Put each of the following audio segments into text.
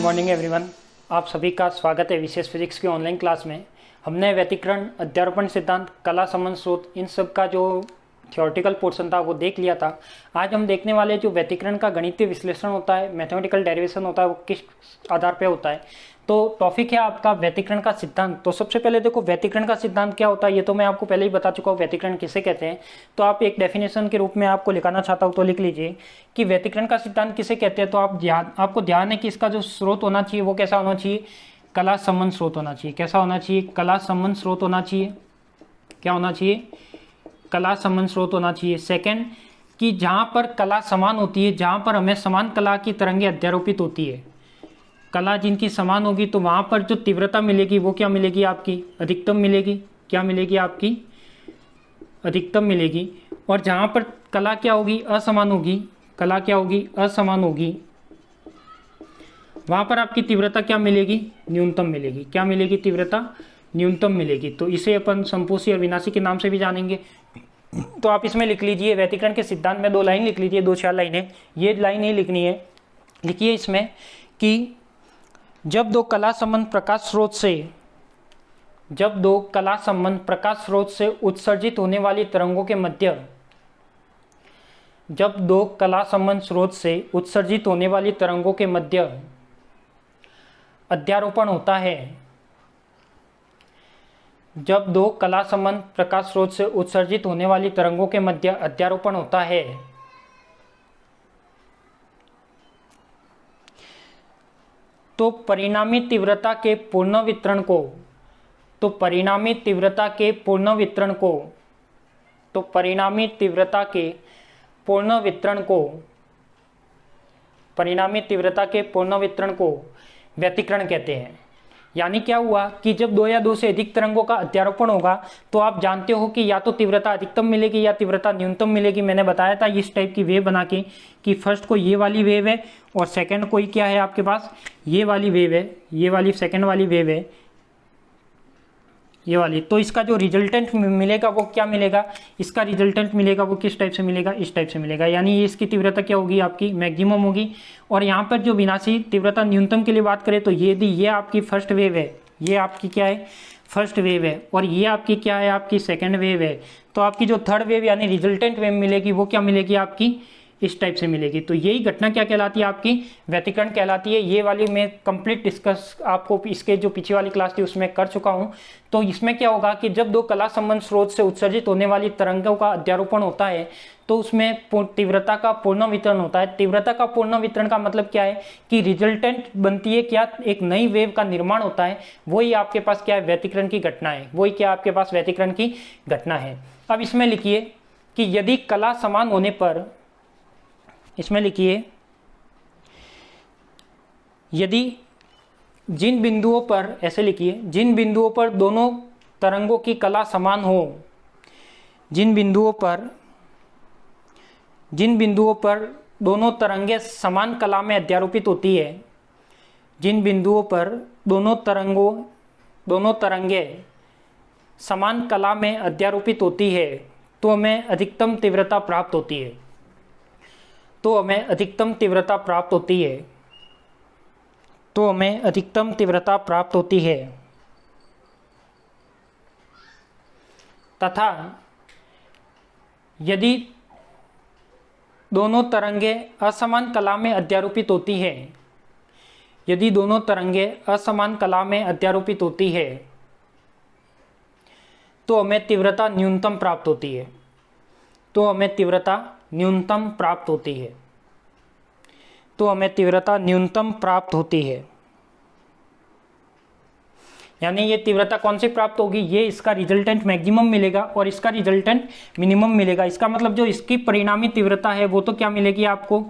Morning everyone. आप सभी का स्वागत है विशेष फिजिक्स की ऑनलाइन क्लास में। हमने व्यतिकरण, अध्यारोपण सिद्धांत, कला संबंध स्रोत, इन सब का जो थियोरेटिकल पोर्शन था वो देख लिया था। आज हम देखने वाले जो व्यतिकरण का गणितीय विश्लेषण होता है, मैथमेटिकल डेरिवेशन होता है, वो किस आधार पे होता है। तो टॉपिक है आपका व्यतिकरण का सिद्धांत। तो सबसे पहले देखो व्यतिकरण का सिद्धांत क्या होता है, ये तो मैं आपको पहले ही बता चुका हूँ व्यतिकरण किसे कहते हैं। तो आप एक डेफिनेशन के रूप में आपको लिखाना चाहता हूँ तो लिख लीजिए कि व्यतिकरण का सिद्धांत किसे कहते हैं। तो आपको ध्यान है कि इसका जो स्रोत होना चाहिए वो कैसा होना चाहिए, कला संबंध स्रोत होना चाहिए। कैसा होना चाहिए, कला संबंध स्रोत होना चाहिए। क्या होना चाहिए, कला संबंध स्रोत होना चाहिए। सेकंड, कि जहाँ पर कला समान होती है, जहाँ पर हमें समान कला की तरंगें अध्यारोपित होती है, कला जिनकी समान होगी तो वहाँ पर जो तीव्रता मिलेगी वो क्या मिलेगी, आपकी अधिकतम मिलेगी। क्या मिलेगी, आपकी अधिकतम मिलेगी। और जहाँ पर कला क्या होगी, असमान होगी, कला क्या होगी, असमान होगी, वहाँ पर आपकी तीव्रता क्या मिलेगी, न्यूनतम मिलेगी। क्या मिलेगी, तीव्रता न्यूनतम मिलेगी। तो इसे अपन संपोषी और विनाशी के नाम से भी जानेंगे। तो आप इसमें लिख लीजिए व्यतिकरण के सिद्धांत में 2 लाइन लिख लीजिए, 2-4 लाइनें। ये लाइन ही लिखनी है। लिखिए इसमें कि जब दो कला संबंध प्रकाश स्रोत से उत्सर्जित होने वाली तरंगों के मध्य, जब दो कला संबंध स्रोत से उत्सर्जित होने वाली तरंगों के मध्य अध्यारोपण होता है, जब दो कला संबंध प्रकाश स्रोत से उत्सर्जित होने वाली तरंगों के मध्य अध्यारोपण होता है, तो परिणामी तीव्रता के पूर्ण वितरण को, परिणामी तीव्रता के पूर्ण वितरण को व्यतिकरण कहते हैं। यानी क्या हुआ कि जब 2 या 2 से अधिक तरंगों का अध्यारोपण होगा तो आप जानते हो कि या तो तीव्रता अधिकतम मिलेगी या तीव्रता न्यूनतम मिलेगी। मैंने बताया था इस टाइप की वेव बना के कि फर्स्ट को ये वाली वेव है और सेकंड कोई क्या है आपके पास, ये वाली वेव है, ये वाली सेकंड वाली वेव है, ये वाली। तो इसका जो रिजल्टेंट मिलेगा वो क्या मिलेगा, इसका रिजल्टेंट मिलेगा वो किस टाइप से मिलेगा, इस टाइप से मिलेगा। यानी ये इसकी तीव्रता क्या होगी, आपकी मैक्सिमम होगी। और यहाँ पर जो विनाशी तीव्रता न्यूनतम के लिए बात करें तो ये आपकी फर्स्ट वेव है, ये आपकी क्या है, फर्स्ट वेव है, और ये आपकी क्या है, आपकी सेकेंड वेव है। तो आपकी जो थर्ड वेव यानी रिजल्टेंट वेव मिलेगी वो क्या मिलेगी, आपकी इस टाइप से मिलेगी। तो यही घटना क्या कहलाती है, आपकी व्यतिकरण कहलाती है। ये वाली मैं कंप्लीट डिस्कस आपको इसके जो पीछे वाली क्लास थी उसमें कर चुका हूं। तो इसमें क्या होगा कि जब 2 कला संबंध स्रोत से उत्सर्जित होने वाली तरंगों का अध्यारोपण होता है तो उसमें तीव्रता का पूर्ण वितरण होता है। तीव्रता का पूर्ण वितरण का मतलब क्या है कि रिजल्टेंट बनती है क्या, एक नई वेव का निर्माण होता है। वही आपके पास क्या है, व्यतिकरण की घटना है। वही क्या आपके पास व्यतिकरण की घटना है। अब इसमें लिखिए कि यदि कला समान होने पर, इसमें लिखिए यदि जिन बिंदुओं पर, ऐसे लिखिए, जिन बिंदुओं पर दोनों तरंगों की कला समान हो, जिन बिंदुओं पर दोनों तरंगें समान कला में अध्यारोपित होती है, जिन बिंदुओं पर दोनों तरंगें समान कला में अध्यारोपित होती है तो हमें अधिकतम तीव्रता प्राप्त होती है। तो हमें अधिकतम तीव्रता प्राप्त होती है। तथा यदि दोनों तरंगें असमान कला में अध्यारोपित होती है, यदि दोनों तरंगें असमान कला में अध्यारोपित होती है तो हमें तीव्रता न्यूनतम प्राप्त होती है। तो हमें तीव्रता न्यूनतम प्राप्त होती है। यानी ये तीव्रता कौन सी प्राप्त होगी, ये इसका रिजल्टेंट मैक्सिमम मिलेगा और इसका रिजल्टेंट मिनिमम मिलेगा। इसका मतलब जो इसकी परिणामी तीव्रता है वो तो क्या मिलेगी, आपको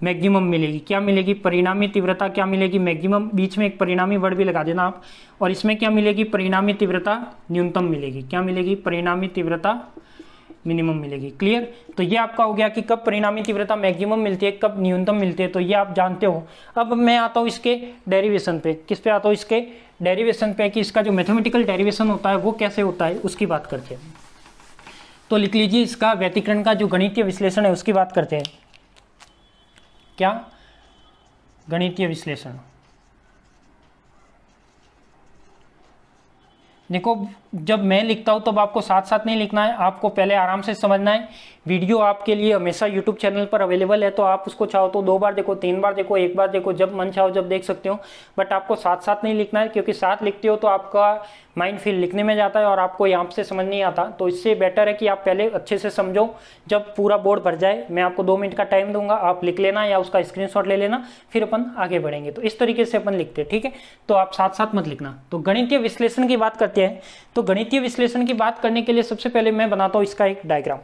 मैक्सिमम मिलेगी। क्या मिलेगी, परिणामी तीव्रता क्या मिलेगी, मैक्सिमम। बीच में एक परिणामी वर्ड भी लगा देना आप। और इसमें क्या मिलेगी, परिणामी तीव्रता न्यूनतम मिलेगी। क्या मिलेगी, परिणामी तीव्रता मिनिमम मिलेगी। क्लियर। तो ये आपका हो गया कि कब परिणामी तीव्रता मैक्सिमम मिलती है, कब न्यूनतम मिलती है, तो ये आप जानते हो। अब मैं आता हूँ इसके डेरिवेशन पे। किस पे आता हूँ, इसके डेरिवेशन पे, कि इसका जो मैथमेटिकल डेरिवेशन होता है वो कैसे होता है उसकी बात करते हैं। तो लिख लीजिए, इसका व्यतिकरण का जो गणितीय विश्लेषण है उसकी बात करते हैं। क्या, गणितीय विश्लेषण। देखो जब मैं लिखता हूँ तब आपको साथ साथ नहीं लिखना है, आपको पहले आराम से समझना है। वीडियो आपके लिए हमेशा यूट्यूब चैनल पर अवेलेबल है, तो आप उसको चाहो तो 2 बार देखो, 3 बार देखो, 1 बार देखो, जब मन चाहो जब देख सकते हो। बट आपको साथ साथ नहीं लिखना है, क्योंकि साथ लिखते हो तो आपका माइंड फिर लिखने में जाता है और आपको यहाँ से समझ नहीं आता। तो इससे बेटर है कि आप पहले अच्छे से समझो, जब पूरा बोर्ड भर जाए मैं आपको 2 मिनट का टाइम दूंगा, आप लिख लेना या उसका स्क्रीनशॉट ले लेना, फिर अपन आगे बढ़ेंगे। तो इस तरीके से अपन लिखते हैं, ठीक है। तो आप साथ साथ मत लिखना। तो गणितीय विश्लेषण की बात करते हैं। तो गणितीय विश्लेषण की बात करने के लिए सबसे पहले मैं बनाता हूँ इसका एक डायग्राम।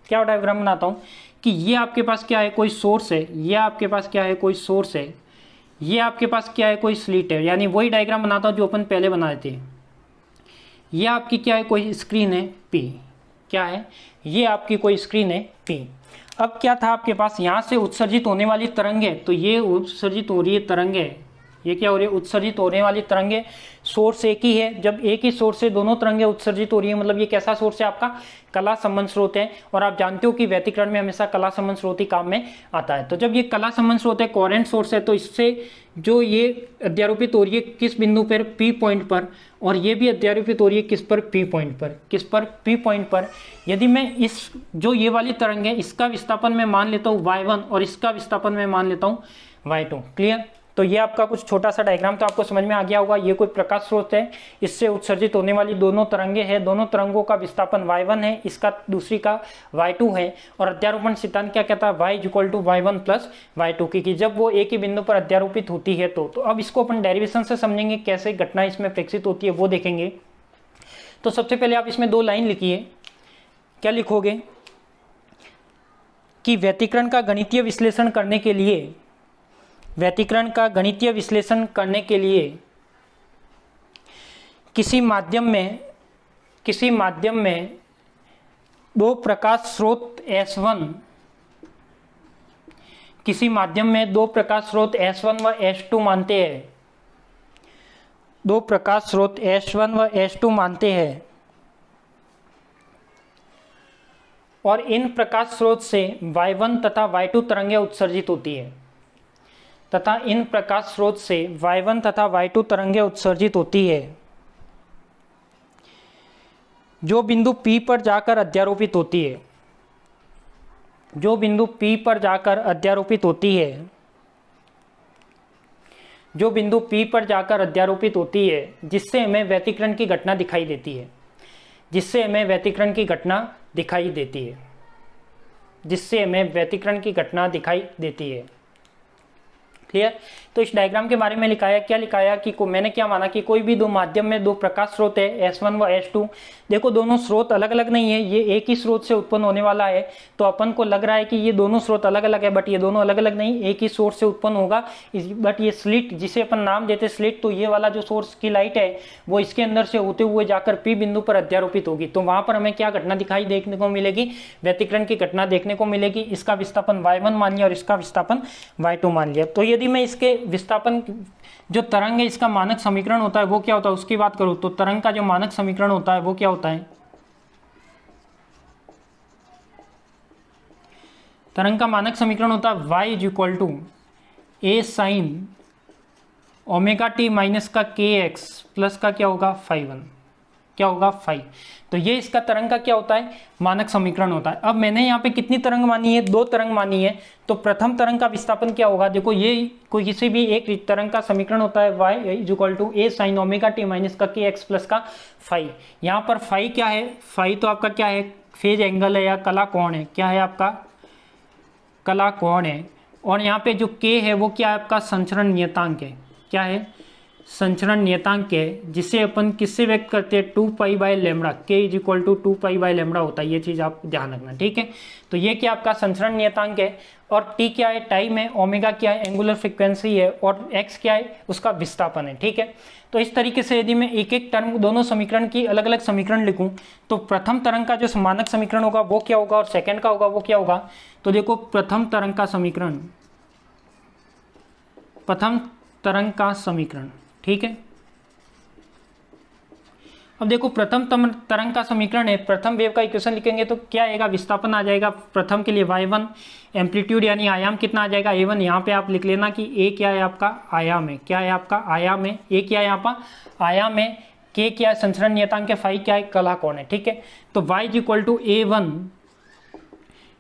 क्या डायग्राम बनाता हूँ कि ये आपके पास क्या है, कोई सोर्स है, ये आपके पास क्या है, कोई सोर्स है, ये आपके पास क्या है, कोई स्लिट है, यानी वही डायग्राम बनाता हूँ जो अपन पहले बनाए थे। ये आपकी क्या है, कोई स्क्रीन है P, क्या है, ये आपकी कोई स्क्रीन है P। अब क्या था आपके पास, यहाँ से उत्सर्जित होने वाली तरंग है, तो ये उत्सर्जित हो रही है तरंग है, ये क्या हो रही है, उत्सर्जित होने वाली तरंगे। सोर्स एक ही है, जब एक ही सोर्स से दोनों तरंगे उत्सर्जित हो रही है, मतलब ये कैसा सोर्स है आपका, कला संबंध स्रोत है। और आप जानते हो कि व्यतिकरण में हमेशा कला संबंध स्रोत ही काम में आता है। तो जब ये कला संबंध स्रोत है, कोहेरेंट सोर्स है, तो इससे जो ये अध्यारोपित हो रही है किस बिंदु पर, P पॉइंट पर, और ये भी अध्यारोपित हो रही है किस पर, P पॉइंट पर, किस पर, P पॉइंट पर। यदि मैं इस जो ये वाली तरंग है इसका विस्थापन मैं मान लेता हूँ y1 और इसका विस्थापन मैं मान लेता हूँ y2, क्लियर। तो ये आपका कुछ छोटा सा डायग्राम तो आपको समझ में आ गया होगा। ये कोई प्रकाश स्रोत है, इससे उत्सर्जित होने वाली दोनों तरंगे हैं, दोनों तरंगों का विस्थापन y1 है, इसका दूसरी का y2 है। और अध्यारोपण सिद्धांत क्या कहता है, y = y1 + y2, क्योंकि जब वो एक ही बिंदु पर अध्यारोपित होती है तो अब इसको अपन डेरिवेशन से समझेंगे, कैसे घटना इसमें प्रेक्षित होती है वो देखेंगे। तो सबसे पहले आप इसमें 2 लाइन लिखिए। क्या लिखोगे कि व्यतिकरण का गणितीय विश्लेषण करने के लिए, व्यतिकरण का गणितीय विश्लेषण करने के लिए किसी माध्यम में 2 प्रकाश स्रोत S1, किसी माध्यम में 2 प्रकाश स्रोत S1 व S2 मानते हैं, 2 प्रकाश स्रोत S1 व S2 मानते हैं, और इन प्रकाश स्रोत से y1 तथा y2 तरंगें उत्सर्जित होती है, तथा इन प्रकाश स्रोत से y1 तथा y2 तरंगें उत्सर्जित होती है, जो बिंदु P पर जाकर अध्यारोपित होती है, जो बिंदु P पर जाकर अध्यारोपित होती है, जो बिंदु P पर जाकर अध्यारोपित होती है, जिससे हमें व्यतिकरण की घटना दिखाई देती है, जिससे हमें व्यतिकरण की घटना दिखाई देती है, जिससे हमें व्यतिकरण की घटना दिखाई देती है, क्लियर। तो इस डायग्राम के बारे में लिखाया, क्या लिखाया कि मैंने क्या माना कि कोई भी 2 माध्यम में 2 प्रकाश स्रोत है S1 व S2। देखो दोनों स्रोत अलग अलग नहीं है, ये एक ही स्रोत से उत्पन्न होने वाला है। तो अपन को लग रहा है कि ये दोनों स्रोत अलग अलग है, बट ये दोनों अलग अलग नहीं, एक ही सोर्स से उत्पन्न होगा। बट ये स्लिट, जिसे अपन नाम देते स्लिट, तो ये वाला जो सोर्स की लाइट है वो इसके अंदर से होते हुए जाकर P बिंदु पर अध्यारोपित होगी। तो वहां पर हमें क्या घटना दिखाई देखने को मिलेगी, व्यतिकरण की घटना देखने को मिलेगी। इसका विस्थापन y1 मान लिया और इसका विस्थापन y2 मान लिया। तो यदि मैं इसके विस्थापन, जो तरंग है इसका मानक समीकरण होता है वो क्या होता है उसकी बात करूं, तो तरंग का जो मानक समीकरण होता है वो क्या होता है, तरंग का मानक समीकरण होता है y = a sin ω t minus का kx प्लस का क्या होगा φ1, क्या होगा φ। तो ये इसका तरंग का क्या होता है, मानक समीकरण होता है। अब मैंने यहाँ पे कितनी तरंग मानी है, 2 तरंग मानी है। तो प्रथम तरंग का विस्थापन क्या होगा, देखो ये कोई किसी भी एक तरंग का समीकरण होता है y = a sin ω t minus का kx प्लस का φ। यहाँ पर φ क्या है, φ तो आपका क्या है, फेज एंगल है या कला कोण है, क्या है आपका कला कोण है। और यहाँ पे जो k है वो क्या है आपका संचरण नियतांक है, क्या है संचरण नियतांक है, जिसे अपन किससे व्यक्त करते हैं 2π/λ, k = 2π/λ होता है। ये चीज आप ध्यान रखना, ठीक है। तो ये क्या आपका संचरण नियतांक है, और t क्या है टाइम है, ओमेगा क्या है एंगुलर फ्रीक्वेंसी है, और x क्या है उसका विस्थापन है, ठीक है। तो इस तरीके से यदि मैं एक एक टर्म दोनों समीकरण की अलग अलग समीकरण लिखूं, तो प्रथम तरंग का जो मानक समीकरण होगा वो क्या होगा और सेकंड का होगा वो क्या होगा। तो देखो प्रथम तरंग का समीकरण, प्रथम तरंग का समीकरण, ठीक है। अब देखो प्रथम तरंग का समीकरण है, प्रथम वेव का इक्वेशन लिखेंगे तो क्या आएगा, विस्थापन आ जाएगा प्रथम के लिए y1, एम्पलीट्यूड यानी आयाम कितना आ जाएगा a1। यहाँ पे आप लिख लेना कि a क्या है आपका आयाम है, क्या है आपका आयाम है, a क्या है यहाँ पर आयाम है, के क्या है, संचरण नियतांक है, फाई क्या है, कला कोण है। ठीक है, तो y is equal to A1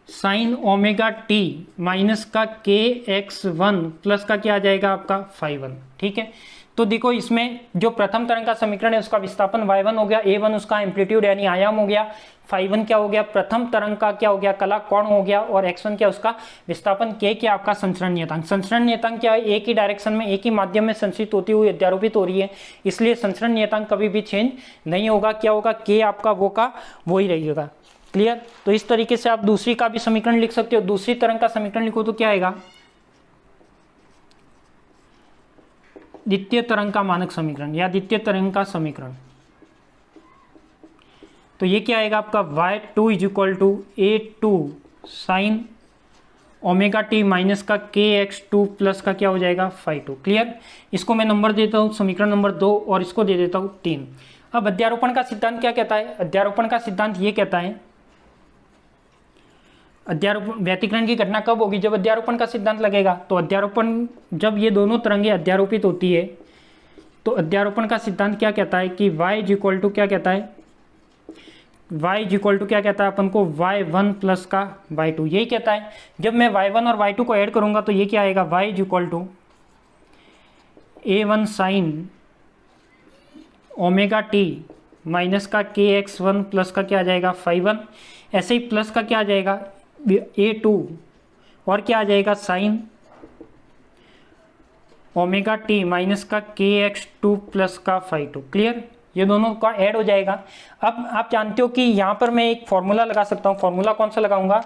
sine omega t minus का kx1 प्लस का क्या आ जाएगा आपका φ1। ठीक है, तो देखो इसमें जो प्रथम तरंग का समीकरण है उसका विस्थापन y1 हो गया, A1 उसका एम्पलीट्यूड यानी आयाम हो गया, φ1 क्या हो गया, प्रथम तरंग का क्या हो गया, कला कोण हो गया, और x1 क्या उसका विस्थापन, k क्या आपका संचरण नियतांक। संचरण नियतांक क्या है, एक ही डायरेक्शन में एक ही माध्यम में संचित होती हुई अध्यारोपित हो रही है, इसलिए संचरण नियतांक कभी भी चेंज नहीं होगा। क्या होगा, k आपका वो का वो ही रहेगा। क्लियर, तो इस तरीके से आप दूसरी का भी समीकरण लिख सकते हो। दूसरी तरंग का समीकरण लिखो तो क्या आएगा, द्वितीय तरंग का मानक समीकरण या द्वितीय तरंग का समीकरण। तो ये क्या आएगा आपका y2 is equal to A2 sine omega t minus का kx2 प्लस का क्या हो जाएगा φ2। क्लियर, इसको मैं नंबर देता हूँ समीकरण नंबर 2 और इसको दे देता हूँ 3। अब अध्यारोपण का सिद्धांत क्या कहता है, अध्यारोपण का सिद्धांत ये कहता है, अध्यारोपण व्यतिकरण की घटना कब होगी, जब अध्यारोपण का सिद्धांत लगेगा। तो अध्यारोपण, जब ये दोनों तरंगें अध्यारोपित होती है तो अध्यारोपण का सिद्धांत क्या कहता है कि y इज इक्वल टू क्या कहता है, y इज इक्वल टू क्या कहता है अपन को y1 प्लस का y2, यही कहता है। जब मैं y1 और y2 को ऐड करूंगा तो ये क्या आएगा, y is equal to A1 sine omega t minus का kx1 प्लस का क्या आ जाएगा φ1, ऐसे ही प्लस का क्या आ जाएगा A2 और क्या आ जाएगा साइन ओमेगा टी माइनस का kx2 प्लस का φ2। क्लियर, ये दोनों का ऐड हो जाएगा। अब आप जानते हो कि यहाँ पर मैं एक फॉर्मूला लगा सकता हूँ। फॉर्मूला कौन सा लगाऊंगा,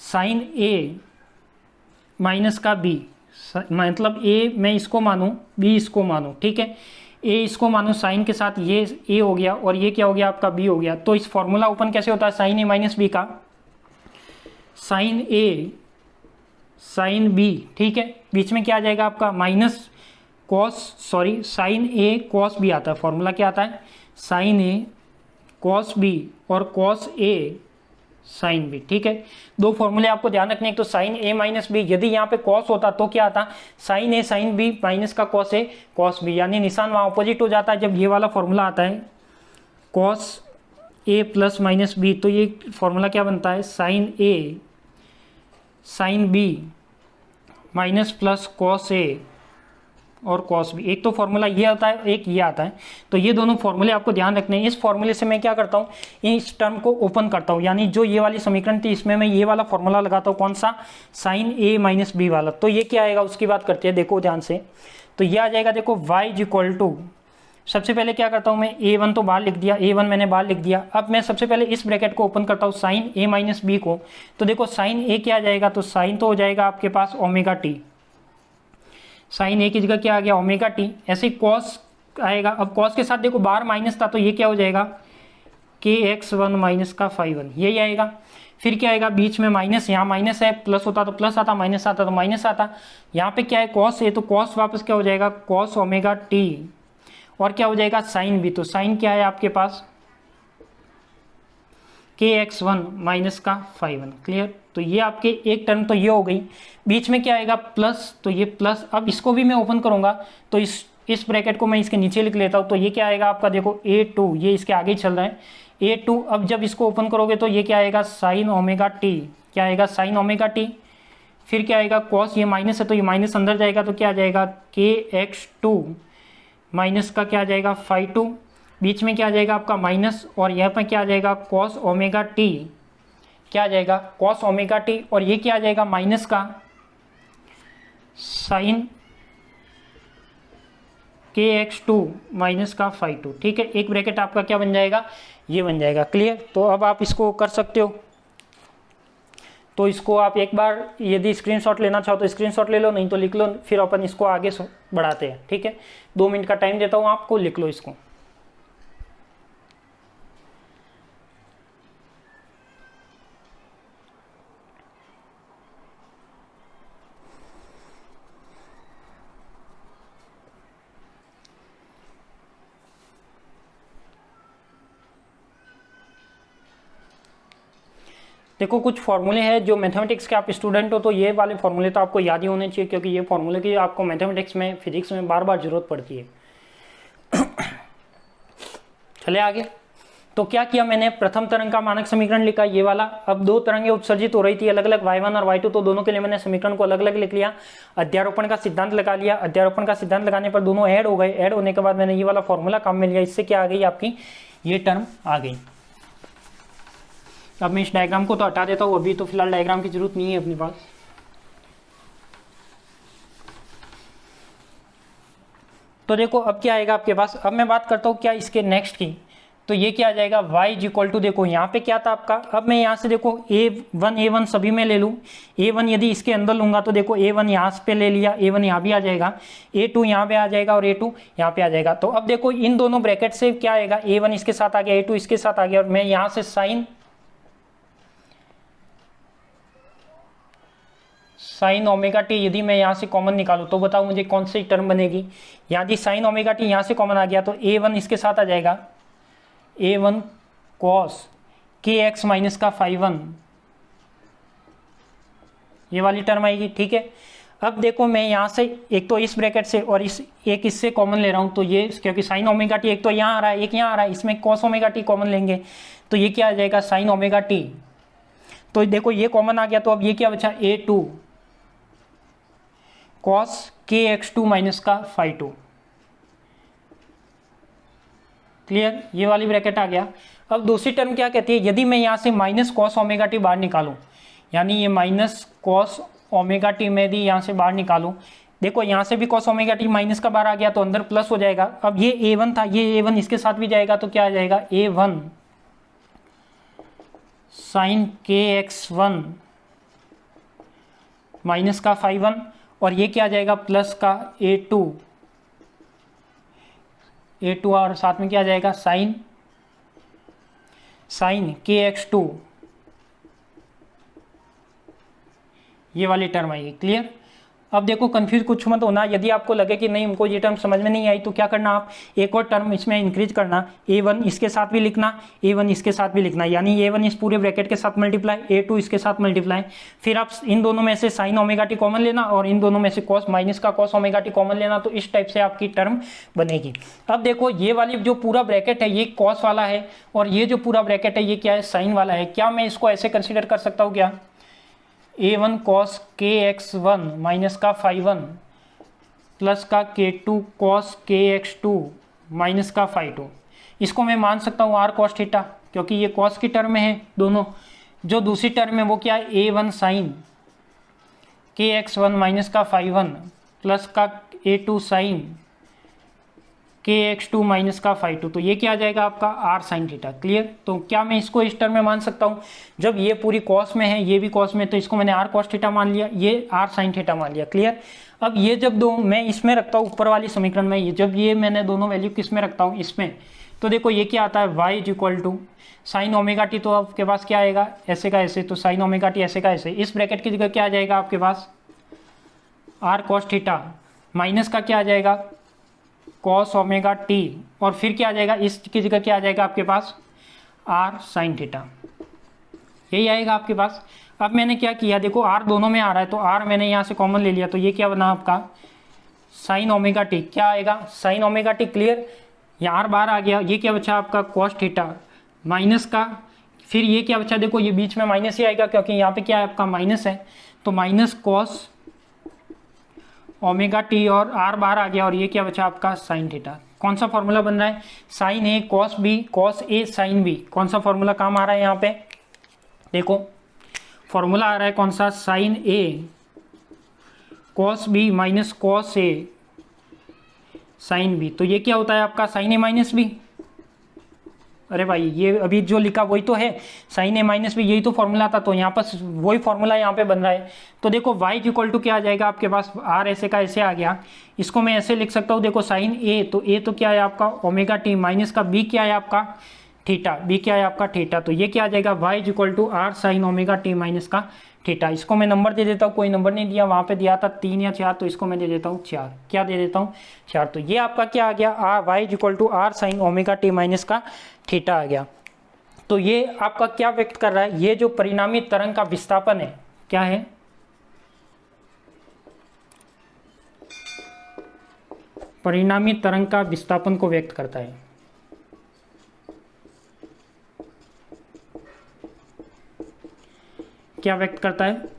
साइन A माइनस का B, मतलब A मैं इसको मानूँ, B इसको मानूँ। ठीक है, A इसको मानूँ साइन के साथ, ये A हो गया और ये क्या हो गया आपका B हो गया। तो इस फॉर्मूला ओपन कैसे होता है, साइन A माइनस B का साइन A साइन B। ठीक है, बीच में क्या आ जाएगा आपका minus sine A cos B आता है। फॉर्मूला क्या आता है, साइन A कॉस B और कॉस A साइन B। ठीक है, दो फॉर्मूले आपको ध्यान रखने, एक तो साइन A माइनस B, यदि यहाँ पे कॉस होता तो क्या आता, sine A sine B minus का कॉस A कॉस B, यानी निशान वहाँ अपोजिट हो जाता है। जब ये वाला फॉर्मूला आता है cos A plus minus B, तो ये फॉर्मूला क्या बनता है, sine A sine B minus plus cos A और कॉस B। एक तो फॉर्मूला ये आता है, एक ये आता है, तो ये दोनों फॉर्मूले आपको ध्यान रखने हैं। इस फॉर्मूले से मैं क्या करता हूँ, इस टर्म को ओपन करता हूँ, यानी जो ये वाली समीकरण थी इसमें मैं ये वाला फॉर्मूला लगाता हूँ, कौन सा, साइन A माइनस B वाला। तो ये क्या आएगा उसकी बात करते हैं, देखो ध्यान से। तो ये आ जाएगा, देखो y इज इक्वल टू, सबसे पहले क्या करता हूँ मैं, A1 तो बाहर लिख दिया, A1 मैंने बाहर लिख दिया। अब मैं सबसे पहले इस ब्रैकेट को ओपन करता हूँ, साइन A माइनस B को। तो देखो साइन A क्या आ जाएगा, तो साइन तो हो जाएगा आपके पास ओमेगा टी, साइन A की जगह क्या आ गया ओमेगा टी। ऐसे ही कॉस आएगा, अब कॉस के साथ देखो बाहर माइनस था तो ये क्या हो जाएगा kx1 माइनस का φ1, यही आएगा। फिर क्या आएगा, बीच में माइनस, यहाँ माइनस है, प्लस होता तो प्लस आता, माइनस आता तो माइनस आता। यहाँ पे क्या है कॉस है, तो कॉस वापस क्या हो जाएगा कॉस ओमेगा टी, और क्या हो जाएगा साइन B, तो साइन क्या है आपके पास kx1 माइनस का φ1। क्लियर, तो ये आपके एक टर्म तो ये हो गई, बीच में क्या आएगा प्लस, तो ये प्लस। अब इसको भी मैं ओपन करूंगा तो इस ब्रैकेट को मैं इसके नीचे लिख लेता हूं, तो ये क्या आएगा आपका, देखो A2, ये इसके आगे ही चल रहा है A2। अब जब इसको ओपन करोगे तो ये क्या आएगा साइन ओमेगा टी, क्या आएगा साइन ओमेगा टी। फिर क्या आएगा कॉस, ये माइनस है तो ये माइनस अंदर जाएगा, तो क्या आ जाएगा kx2 माइनस का क्या आ जाएगा φ2, बीच में क्या आ जाएगा आपका माइनस, और यहाँ पर क्या आ जाएगा कॉस ओमेगा टी, क्या आ जाएगा कॉस ओमेगा टी, और ये क्या आ जाएगा माइनस का साइन kx2 माइनस का φ2। ठीक है, एक ब्रैकेट आपका क्या बन जाएगा, ये बन जाएगा। क्लियर, तो अब आप इसको कर सकते हो। तो इसको आप एक बार यदि स्क्रीनशॉट लेना चाहो तो स्क्रीनशॉट ले लो, नहीं तो लिख लो, फिर अपन इसको आगे बढ़ाते हैं। ठीक है, 2 मिनट का टाइम देता हूँ आपको, लिख लो इसको। देखो कुछ फॉर्मूले हैं जो मैथमेटिक्स के आप स्टूडेंट हो तो ये वाले फॉर्मूले तो आपको याद ही होने चाहिए, क्योंकि ये फॉर्मूले की आपको मैथमेटिक्स में फिजिक्स में बार बार जरूरत पड़ती है। चले आगे। तो क्या किया मैंने, प्रथम तरंग का मानक समीकरण लिखा ये वाला। अब दो तरंगें उत्सर्जित हो रही थी अलग अलग, y1 और y2, तो दोनों के लिए मैंने समीकरण को अलग अलग लिख लिया। अध्यारोपण का सिद्धांत लगा लिया। अध्यारोपण का सिद्धांत लगाने पर दोनों ऐड हो गए। ऐड होने के बाद मैंने ये वाला फॉर्मूला काम में लिया। इससे क्या आ गई आपकी, ये टर्म आ गई। अब मैं इस डायग्राम को तो हटा देता हूँ, अभी तो फिलहाल डायग्राम की जरूरत नहीं है अपने पास। तो देखो अब क्या आएगा आपके पास। अब मैं बात करता हूँ क्या इसके नेक्स्ट की। तो ये क्या आ जाएगा, y इज इक्वल टू, देखो यहाँ पे क्या था आपका। अब मैं यहाँ से देखो a1 सभी में ले लूँ। a1 यदि इसके अंदर लूंगा तो देखो a1 यहाँ पे ले लिया, a1 यहाँ भी आ जाएगा, a2 यहाँ पे आ जाएगा और a2 यहाँ पे आ जाएगा। तो अब देखो इन दोनों ब्रैकेट से क्या आएगा, a1 इसके साथ आ गया, a2 इसके साथ आ गया, और मैं यहाँ से साइन ओमेगा टी यदि मैं यहाँ से कॉमन निकालूं तो बताओ मुझे कौन सी टर्म बनेगी। यदि साइन ओमेगा टी यहाँ से कॉमन आ गया तो a1 इसके साथ आ जाएगा, a1 कॉस के एक्स माइनस का φ1, ये वाली टर्म आएगी। ठीक है, अब देखो मैं यहाँ से एक तो इस ब्रैकेट से और एक इससे कॉमन ले रहा हूँ, तो ये क्योंकि साइन ओमेगा टी एक तो यहाँ आ रहा है एक यहाँ आ रहा है, इसमें कॉस ओमेगा टी कॉमन लेंगे तो ये क्या आ जाएगा, साइन ओमेगा टी। तो देखो ये कॉमन आ गया, तो अब ये क्या बचा, a2 कॉस के एक्स टू माइनस का φ2। क्लियर, ये वाली ब्रैकेट आ गया। अब दूसरी टर्म क्या कहती है, यदि मैं यहाँ से माइनस कॉस ओमेगा टी बाहर निकालूं, यानी ये माइनस कॉस ओमेगा टी में यदि यहाँ से बाहर निकालूं, देखो यहाँ से भी कॉस ओमेगा टी माइनस का बाहर आ गया तो अंदर प्लस हो जाएगा। अब ये a1 था, ये a1 इसके साथ भी जाएगा तो क्या आ जाएगा, a1 साइन के एक्स1 माइनस का φ1, और ये क्या आ जाएगा प्लस का a2 और साथ में क्या आ जाएगा साइन के एक्स2, ये वाली टर्म आएगी। क्लियर। अब देखो कंफ्यूज कुछ मत होना, यदि आपको लगे कि नहीं हमको ये टर्म समझ में नहीं आई तो क्या करना, आप एक और टर्म इसमें इंक्रीज करना, a1 इसके साथ भी लिखना, a1 इसके साथ भी लिखना, यानी a1 इस पूरे ब्रैकेट के साथ मल्टीप्लाई, a2 इसके साथ मल्टीप्लाई, फिर आप इन दोनों में से साइन ओमेगा टी कॉमन लेना और इन दोनों में से कॉस माइनस का कॉस ओमेगा टी कॉमन लेना, तो इस टाइप से आपकी टर्म बनेगी। अब देखो ये वाली जो पूरा ब्रैकेट है ये कॉस वाला है और ये जो पूरा ब्रैकेट है ये क्या है, साइन वाला है। क्या मैं इसको ऐसे कंसिडर कर सकता हूँ क्या, a1 कॉस के एक्स1 माइनस का φ1 प्लस का k2 कॉस के एक्स2 माइनस का φ2, इसको मैं मान सकता हूँ r कॉस थीटा, क्योंकि ये कॉस की टर्म में है दोनों। जो दूसरी टर्म है वो क्या है, a1 साइन के एक्स1 माइनस का φ1 प्लस का a2 साइन के एक्स2 माइनस का φ2, तो ये क्या आ जाएगा आपका r साइन थीटा। क्लियर। तो क्या मैं इसको इस टर्म में मान सकता हूँ, जब ये पूरी कॉस में है ये भी कॉस में, तो इसको मैंने r कॉस थीटा मान लिया, ये r साइन थीटा मान लिया। क्लियर। अब ये जब दो मैं इसमें रखता हूँ ऊपर वाली समीकरण में, जब ये मैंने दोनों वैल्यू किस में रखता हूँ, इसमें, तो देखो ये क्या आता है, y is equal to sine omega t, तो आपके पास क्या आएगा, ऐसे का ऐसे, तो साइन ओमेगा टी ऐसे का ऐसे, इस ब्रैकेट की जगह क्या आ जाएगा आपके पास r कॉस थीटा माइनस का क्या आ जाएगा कॉस ओमेगा टी, और फिर क्या आ जाएगा, इसकी जगह क्या आ जाएगा आपके पास r साइन थीटा, यही आएगा आपके पास। अब मैंने क्या किया, देखो r दोनों में आ रहा है तो r मैंने यहाँ से कॉमन ले लिया, तो ये क्या बना आपका साइन ओमेगा टी, क्या आएगा साइन ओमेगा टी। क्लियर। यहाँ r बाहर आ गया, ये क्या बचा आपका कॉस थीटा माइनस का, फिर ये क्या बचा, देखो ये बीच में माइनस ही आएगा क्योंकि यहाँ पे क्या है आपका माइनस है, तो माइनस कॉस ओमेगा टी और r बाहर आ गया, और ये क्या बचा आपका साइन थीटा। कौन सा फॉर्मूला बन रहा है, sign A cos B cos A sine B, कौन सा फॉर्मूला काम आ रहा है यहाँ पे, देखो फॉर्मूला आ रहा है कौन सा, sign A cos B minus cos A sine B, तो ये क्या होता है आपका साइन ए माइनस बी। अरे भाई ये अभी जो लिखा वही तो है, साइन ए माइनस बी, यही तो फॉर्मूला था, तो यहाँ पर वही फॉर्मूला यहाँ पे बन रहा है। तो देखो y इक्वल टू क्या आ जाएगा आपके पास, r ऐसे का ऐसे आ गया, इसको मैं ऐसे लिख सकता हूँ, देखो साइन ए, तो a तो क्या है आपका ओमेगा टी माइनस का b क्या है आपका थीटा, b क्या है आपका थीटा, तो ये क्या आ जाएगा y equal to r sine omega t minus का थीटा। इसको मैं नंबर दे देता हूँ, कोई नंबर नहीं दिया, वहाँ पे दिया था 3 या 4, तो इसको मैं दे देता हूँ 4, क्या दे देता हूँ 4, तो ये आपका क्या आ गया y equal to r sine omega t minus का थीटा आ गया। तो ये आपका क्या व्यक्त कर रहा है, ये जो परिणामी तरंग का विस्थापन है क्या है, परिणामी तरंग का विस्थापन को व्यक्त करता है। क्या व्यक्त करता है?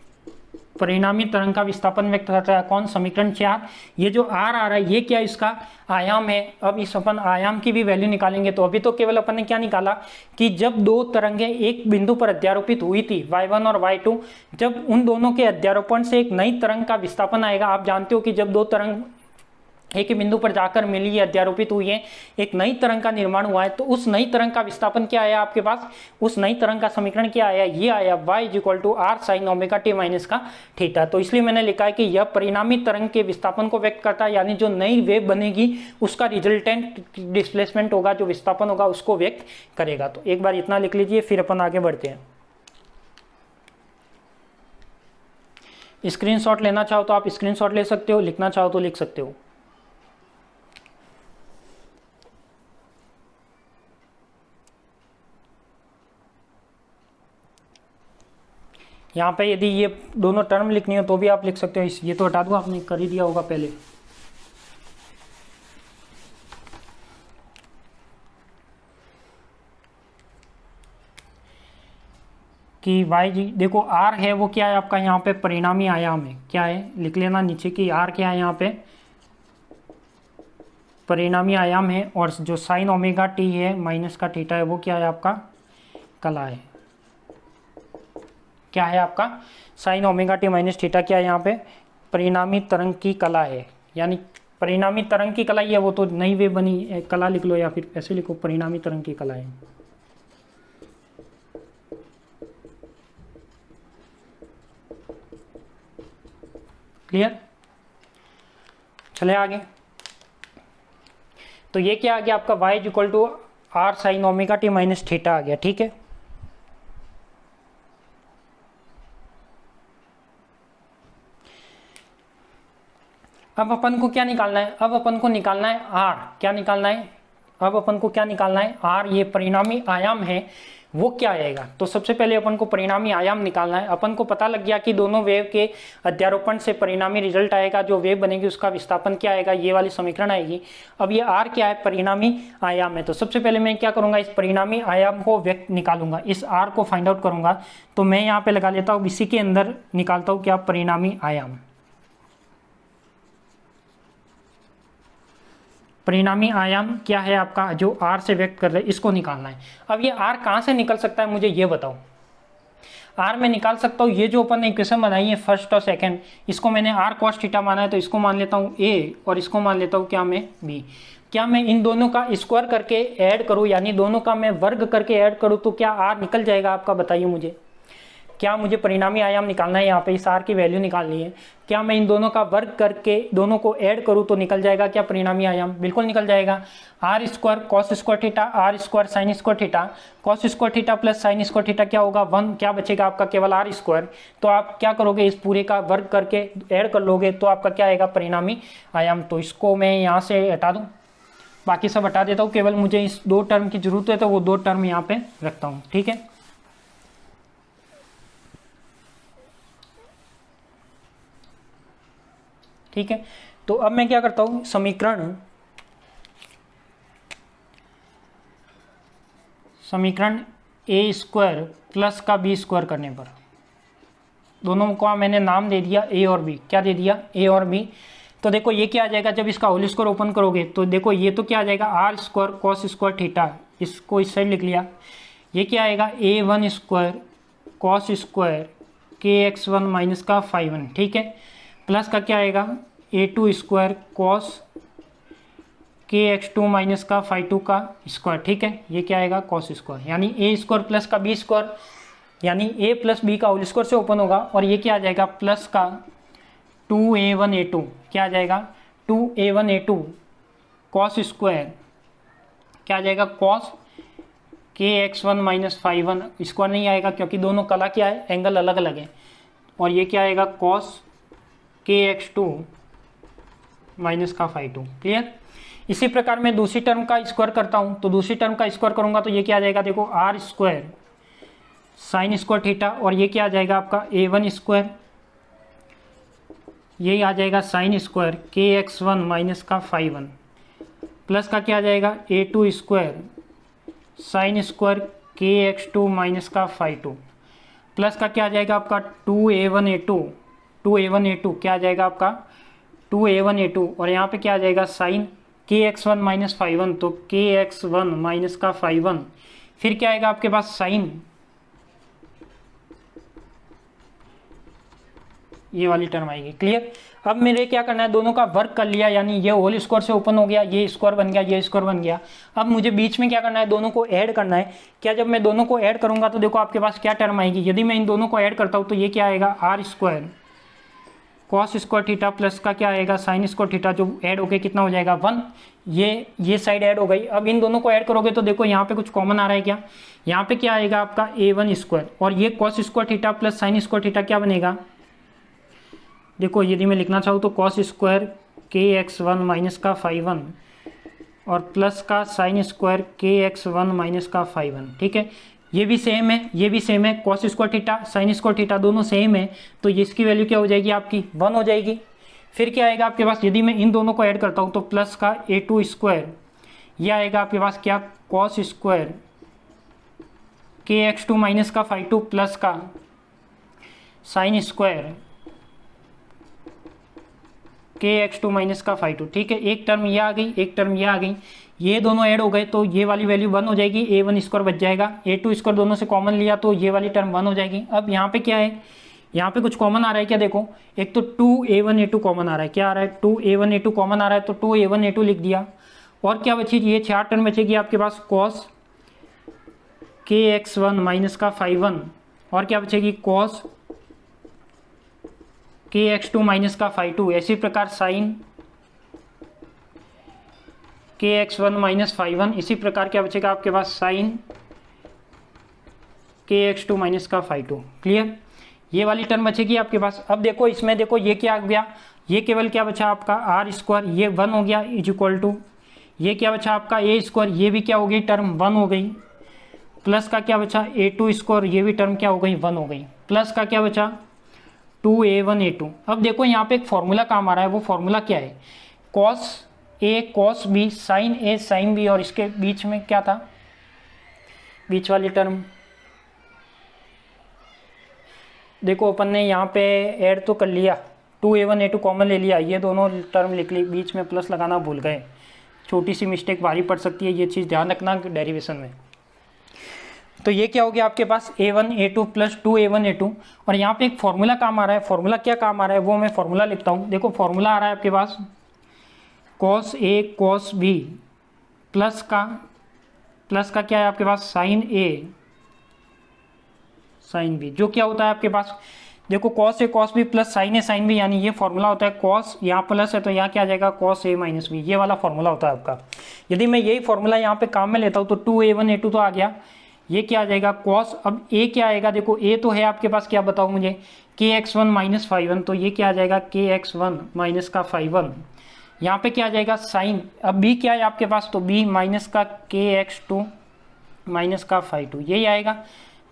परिणामी तरंग का विस्थापन व्यक्त करता है। कौन? समीकरण 4। ये जो आर आ रहा है ये क्या इसका आयाम है। अब इस अपन आयाम की भी वैल्यू निकालेंगे। तो अभी तो केवल अपन ने क्या निकाला कि जब दो तरंगें एक बिंदु पर अध्यारोपित हुई थी y1 और y2, जब उन दोनों के अध्यारोपण से एक नई तरंग का विस्थापन आएगा। आप जानते हो कि जब दो तरंग एक ही बिंदु पर जाकर मिली है, अध्यारोपित हुई है, एक नई तरंग का निर्माण हुआ है, तो उस नई तरंग का विस्थापन क्या आया आपके पास? उस नई तरंग का समीकरण क्या आया? ये आया y = r sin omega t minus का थीटा। तो इसलिए मैंने लिखा है कि यह परिणामी तरंग के विस्थापन को व्यक्त करता है, यानी जो नई वेव बनेगी उसका रिजल्टेंट डिस्प्लेसमेंट होगा, जो विस्थापन होगा उसको व्यक्त करेगा। तो एक बार इतना लिख लीजिए, फिर अपन आगे बढ़ते हैं। स्क्रीनशॉट लेना चाहो तो आप स्क्रीनशॉट ले सकते हो, लिखना चाहो तो लिख सकते हो। यहाँ पे यदि ये दोनों टर्म लिखनी हो तो भी आप लिख सकते हो। ये तो हटा दो, आपने कर ही दिया होगा पहले। कि y जी देखो r है वो क्या है आपका यहाँ पे परिणामी आयाम है। क्या है? लिख लेना नीचे कि r क्या है यहाँ पे परिणामी आयाम है। और जो साइन ओमेगा t है माइनस का थीटा है वो क्या है आपका कला है। क्या है आपका sign omega t minus theta क्या है यहाँ पे परिणामी तरंग की कला है। यानी परिणामी तरंग की कला ही है, वो तो नई वेव बनी कला लिख लो या फिर ऐसे लिखो परिणामी तरंग की कला है। क्लियर? चले आगे। तो ये क्या आ गया आपका y = r sin omega t minus theta आ गया। ठीक है, अब अपन को क्या निकालना है? अब अपन को निकालना है r। क्या निकालना है? अब अपन को क्या निकालना है? r। ये परिणामी आयाम है वो क्या आएगा? तो सबसे पहले अपन को परिणामी आयाम निकालना है। अपन को पता लग गया कि दोनों वेव के अध्यारोपण से परिणामी रिजल्ट आएगा, जो वेव बनेगी उसका विस्थापन क्या आएगा? ये वाली समीकरण आएगी। अब ये r क्या है? परिणामी आयाम है। तो सबसे पहले मैं क्या करूंगा? इस परिणामी आयाम को व्यक्त निकालूंगा, इस r को फाइंड आउट करूंगा। तो मैं यहाँ पे लगा लेता हूँ, इसी के अंदर निकालता हूँ क्या? परिणामी आयाम। परिणामी आयाम क्या है आपका जो r से व्यक्त कर रहे हैं, इसको निकालना है। अब ये r कहाँ से निकल सकता है मुझे ये बताओ। r में निकाल सकता हूँ ये जो अपन ने इक्वेशन बनाई है फर्स्ट और सेकंड, इसको मैंने r cos थीटा माना है तो इसको मान लेता हूँ a और इसको मान लेता हूँ क्या मैं b। क्या मैं इन दोनों का स्क्वायर करके ऐड करूँ, यानी दोनों का मैं वर्ग करके ऐड करूँ तो क्या r निकल जाएगा आपका? बताइए मुझे। क्या मुझे परिणामी आयाम निकालना है? यहाँ पे इस r की वैल्यू निकालनी है। क्या मैं इन दोनों का वर्ग करके दोनों को ऐड करूँ तो निकल जाएगा क्या परिणामी आयाम? बिल्कुल निकल जाएगा। r square cos square theta r square sine square theta, cos square theta plus sign square theta क्या होगा? 1। क्या बचेगा आपका? केवल r स्क्वायर। तो आप क्या करोगे? इस पूरे का वर्ग करके ऐड कर लोगे तो आपका क्या आएगा? परिणामी आयाम। तो इसको मैं यहाँ से हटा दूँ, बाकी सब हटा देता हूँ, केवल मुझे इस दो टर्म की जरूरत है तो वो दो टर्म यहाँ पे रखता हूँ। ठीक है, ठीक है। तो अब मैं क्या करता हूं, समीकरण ए स्क्वायर प्लस का बी स्क्वायर करने पर दोनों को मैंने नाम दे दिया ए और बी। क्या दे दिया? ए और बी। तो देखो ये क्या आ जाएगा जब इसका होल स्क्वायर ओपन करोगे तो देखो ये तो क्या आ जाएगा? R square cos square theta, इसको इस साइड लिख लिया। ये क्या आएगा? a1 square cos square kx1 minus का phi1। ठीक है, प्लस का क्या आएगा? a2 square cos kx2 minus का phi2 का स्क्वायर। ठीक है, ये क्या आएगा? कॉस स्क्वायर, यानी a स्क्वायर प्लस का b स्क्वायर, यानी a प्लस b का होल स्क्वायर से ओपन होगा। और ये क्या आ जाएगा? प्लस का 2a1 a2, क्या आ जाएगा? 2a1 a2 कॉस स्क्वायर, क्या आ जाएगा? Cos kx1 minus phi1 square नहीं आएगा क्योंकि दोनों कला क्या है? एंगल अलग अलग है। और ये क्या आएगा? कॉस kx2 माइनस का phi2। क्लियर? इसी प्रकार मैं दूसरी टर्म का स्क्वायर करता हूं, तो दूसरी टर्म का स्क्वायर करूंगा तो ये क्या आ जाएगा? देखो r square sine square theta, और ये क्या आ जाएगा आपका? a1 स्क्वायर, ये आ जाएगा साइन स्क्वायर kx1 माइनस का phi1, प्लस का क्या आ जाएगा? a2 square sine square kx2 minus का phi2। प्लस का क्या आ जाएगा आपका 2a1a2, 2a1a2 क्या आ जाएगा आपका 2a1a2, और यहाँ पे क्या आ जाएगा sign kx1 minus five one, तो kx1 माइनस का फाइव वन, फिर क्या आएगा आपके पास साइन ये वाली टर्म आएगी। क्लियर। अब मेरे क्या करना है, दोनों का वर्क कर लिया, यानी ये होल स्क्वायर से ओपन हो गया, ये स्क्वायर बन गया, ये स्क्वायर बन गया। अब मुझे बीच में क्या करना है, दोनों को ऐड करना है। क्या जब मैं दोनों को ऐड करूंगा तो देखो आपके पास क्या टर्म आएगी, यदि मैं इन दोनों को ऐड करता हूं तो ये क्या आएगा r square cos square theta plus का क्या आएगा साइन स्क्वायर थीटा, जो ऐड होके कितना हो जाएगा 1। ये साइड ऐड हो गई। अब इन दोनों को ऐड करोगे तो देखो यहाँ पे कुछ कॉमन आ रहा है, क्या यहाँ पे क्या आएगा आपका a1 स्क्वायर, और ये cos square theta plus sign square theta क्या बनेगा, देखो यदि मैं लिखना चाहूँ तो कॉस स्क्वायर kx1 माइनस का फाइव वन और प्लस का साइन स्क्वायर kx1 माइनस का फाइव वन। ठीक है, ये भी सेम है, ये भी सेम है, cos square theta sine square theta दोनों सेम है, तो ये इसकी वैल्यू क्या हो जाएगी आपकी 1 हो जाएगी। फिर क्या आएगा आपके पास, यदि मैं इन दोनों को ऐड करता हूँ तो प्लस का a2 स्क्वायर, यह आएगा आपके पास क्या कॉस स्क्वायर kx2 माइनस का फाइव टू प्लस का साइन स्क्वायर kx2 माइनस का फाइव टू। ठीक है, एक टर्म ये आ गई, एक टर्म ये आ गई, ये दोनों ऐड हो गए तो ये वाली वैल्यू 1 हो जाएगी, a1 स्क्वायर बच जाएगा, a2 स्क्वायर दोनों से कॉमन लिया तो ये वाली टर्म 1 हो जाएगी। अब यहाँ पे क्या है, यहाँ पे कुछ कॉमन आ रहा है क्या, देखो एक तो 2a1a2 कॉमन आ रहा है, क्या आ रहा है 2a1a2 कॉमन आ रहा है, तो 2a1a2 लिख दिया। और क्या बचेगी, ये 4 टर्म बचेगी आपके पास कॉस kx1 माइनस का फाइव वन, और क्या बचेगी कॉस kx2 माइनस का फाइव टू, इसी प्रकार sign kx1 minus five one, इसी प्रकार क्या बचेगा आपके पास साइन kx2 माइनस का फाइव टू। क्लियर, ये वाली टर्म बचेगी आपके पास। अब देखो इसमें देखो ये क्या आ गया, ये केवल क्या बचा आपका आर स्क्वायर, ये 1 हो गया इज इक्वल टू, ये क्या बचा आपका ए स्क्वायर, ये भी क्या हो गई टर्म 1 हो गई, प्लस का क्या बचा a2 स्क्वायर, ये भी टर्म क्या हो गई 1 हो गई, प्लस का क्या बचा 2a1a2। अब देखो यहाँ पे एक फॉर्मूला काम आ रहा है, वो फॉर्मूला क्या है, cos A cos B sign A sine B, और इसके बीच में क्या था बीच वाली टर्म, देखो अपन ने यहाँ पे ऐड तो कर लिया, 2a1a2 कॉमन ले लिया, ये दोनों टर्म लिख ली, बीच में प्लस लगाना भूल गए, छोटी सी मिस्टेक भारी पड़ सकती है, ये चीज़ ध्यान रखना डेरिवेशन में। तो ये क्या हो गया आपके पास a1a2 प्लस 2a1a2, और यहाँ पे एक फॉर्मूला काम आ रहा है, फॉर्मूला क्या काम आ रहा है वो मैं फॉर्मूला लिखता हूँ। देखो फॉर्मूला आ रहा है आपके पास cos A cos B plus का क्या है आपके पास साइन ए साइन बी, जो क्या होता है आपके पास, देखो cos A cos B plus sign A sine B, यानी ये फॉर्मूला होता है कॉस, यहाँ प्लस है तो यहाँ क्या आ जाएगा कॉस ए माइनस बी, ये वाला फॉर्मूला होता है आपका। यदि मैं यही फॉर्मूला यहाँ पे काम में लेता हूँ तो 2a1a2 तो आ गया, ये क्या आ जाएगा कॉस, अब ए क्या आएगा, देखो ए तो है आपके पास, क्या बताओ मुझे kx1 माइनस फाइव वन, तो ये क्या आ जाएगा kx1 माइनस का फाइव वन, यहाँ पे क्या आ जाएगा साइन, अब बी क्या है आपके पास, तो बी माइनस का kx2 माइनस का फाइव टू, यही आएगा।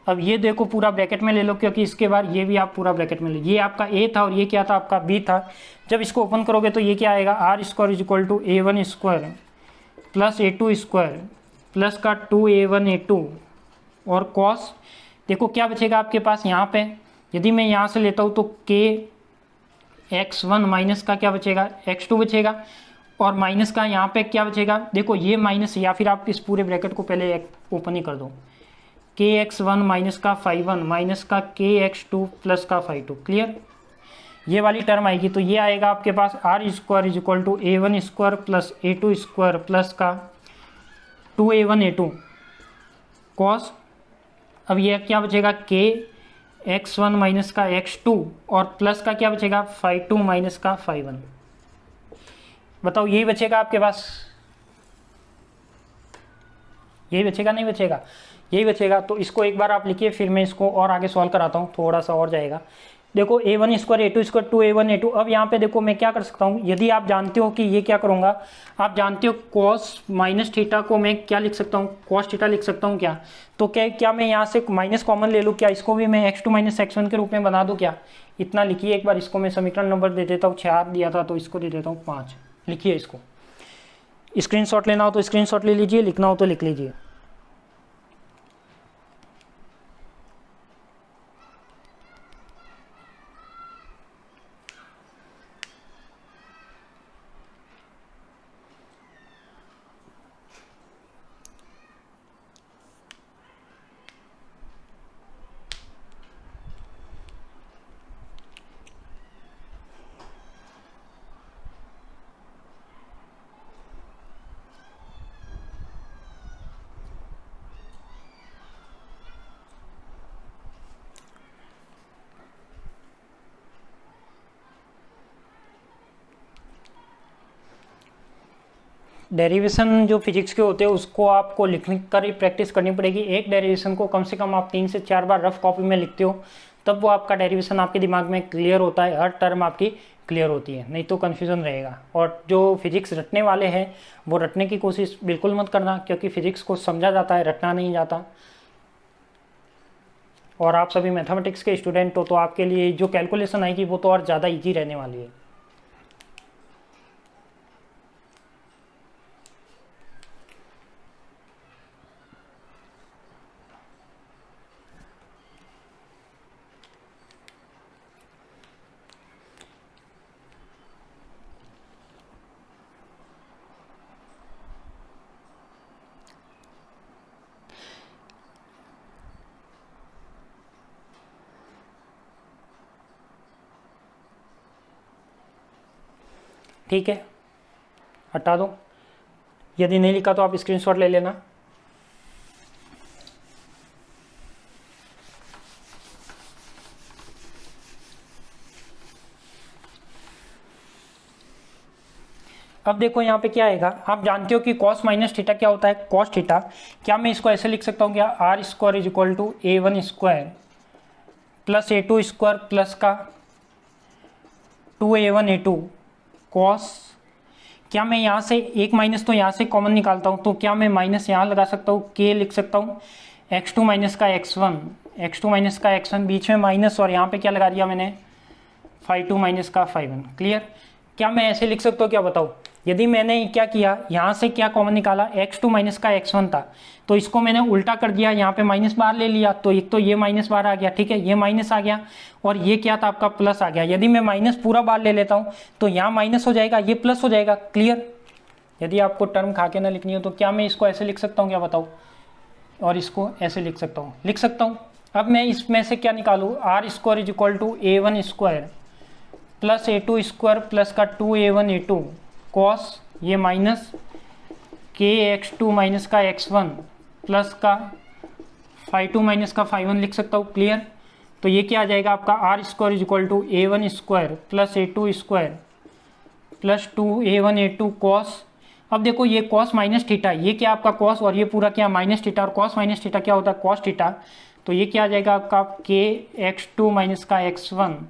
अब ये देखो पूरा ब्रैकेट में ले लो, क्योंकि इसके बाद ये भी आप पूरा ब्रैकेट में ले, ये आपका ए था और ये क्या था आपका बी था, जब इसको ओपन करोगे तो ये क्या आएगा r square is equal to a1 square plus a2 square plus का 2a1a2 और कॉस, देखो क्या बचेगा आपके पास यहाँ पे, यदि मैं यहाँ से लेता हूँ तो kx1 माइनस का क्या बचेगा x2 बचेगा, और माइनस का यहाँ पे क्या बचेगा, देखो ये माइनस, या फिर आप इस पूरे ब्रैकेट को पहले ओपन ही कर दो, kx1 माइनस का फाइव वन माइनस का kx2 प्लस का फाइव टू। क्लियर, ये वाली टर्म आएगी, तो ये आएगा आपके पास r square is equal to a1 square plus a2 square plus का 2a1a2 कॉस, अब ये क्या बचेगा kx1 माइनस का x2 और प्लस का क्या बचेगा फाइव टू माइनस का फाइव वन, बताओ यही बचेगा आपके पास, यही बचेगा नहीं बचेगा, यही बचेगा। तो इसको एक बार आप लिखिए, फिर मैं इसको और आगे सॉल्व कराता हूँ, थोड़ा सा और जाएगा। देखो a1 square a2 square 2a1a2, अब यहाँ पे देखो मैं क्या कर सकता हूँ, यदि आप जानते हो कि ये क्या करूँगा, आप जानते हो कॉस माइनस थीटा को मैं क्या लिख सकता हूँ, कॉस थीटा लिख सकता हूँ क्या, तो क्या मैं यहाँ से माइनस कॉमन ले लूँ क्या, इसको भी मैं x2 माइनस x1 के रूप में बना दूँ क्या, इतना लिखिए एक बार, इसको मैं समीकरण नंबर दे देता हूँ 4 दिया था, तो इसको दे देता हूँ 5, लिखिए इसको, स्क्रीनशॉट लेना हो तो स्क्रीनशॉट ले लीजिए, लिखना हो तो लिख लीजिए। डेरिवेशन जो फिजिक्स के होते हैं उसको आपको लिख कर ही प्रैक्टिस करनी पड़ेगी। एक डेरिवेशन को कम से कम आप 3 से 4 बार रफ कॉपी में लिखते हो, तब वो आपका डेरिवेशन आपके दिमाग में क्लियर होता है, हर टर्म आपकी क्लियर होती है, नहीं तो कन्फ्यूज़न रहेगा। और जो फिजिक्स रटने वाले हैं वो रटने की कोशिश बिल्कुल मत करना, क्योंकि फिजिक्स को समझा जाता है, रटना नहीं जाता। और आप सभी मैथमेटिक्स के स्टूडेंट हो तो आपके लिए जो कैलकुलेशन आएगी वो तो और ज़्यादा ईजी रहने वाली है। ठीक है, हटा दो। यदि नहीं लिखा तो आप स्क्रीनशॉट ले लेना। अब देखो यहाँ पे क्या आएगा, आप जानते हो कि कॉस माइनस थीटा क्या होता है, कॉस थीटा। क्या मैं इसको ऐसे लिख सकता हूँ क्या, r square is equal to A1 square plus A2 square plus का 2A1 A2 कॉस। क्या मैं यहाँ से एक माइनस तो यहाँ से कॉमन निकालता हूँ, तो क्या मैं माइनस यहाँ लगा सकता हूँ, के लिख सकता हूँ x2 माइनस का x1, x2 माइनस का x1 बीच में माइनस, और यहाँ पे क्या लगा दिया मैंने phi2 माइनस का phi1। क्लियर। क्या मैं ऐसे लिख सकता हूँ, क्या बताओ, यदि मैंने क्या किया, यहाँ से क्या कॉमन निकाला, x2 माइनस का x1 था, तो इसको मैंने उल्टा कर दिया, यहाँ पे माइनस बाहर ले लिया, तो एक तो ये माइनस बाहर आ गया, ठीक है, ये माइनस आ गया, और ये क्या था आपका प्लस आ गया। यदि मैं माइनस पूरा बाहर ले लेता हूँ तो यहाँ माइनस हो जाएगा, ये प्लस हो जाएगा। क्लियर। यदि आपको टर्म खा के ना लिखनी हो तो क्या मैं इसको ऐसे लिख सकता हूँ, क्या बताओ, और इसको ऐसे लिख सकता हूँ, लिख सकता हूँ। अब मैं इसमें से क्या निकालूँ, r square is equal to A1 square plus A2 square plus का 2A1 A2 कॉस, ये माइनस के x2 माइनस का x1 प्लस का phi2 माइनस का phi1 लिख सकता हूँ। क्लियर। तो ये क्या आ जाएगा आपका, r square is equal to A1 square plus A2 square plus 2A1 A2 cos. अब देखो ये कॉस माइनस थीटा, ये क्या आपका कॉस, और ये पूरा क्या माइनस थीटा, और कॉस माइनस थीटा क्या होता है, कॉस थीटा। तो ये क्या आ जाएगा आपका के x2 माइनस का x1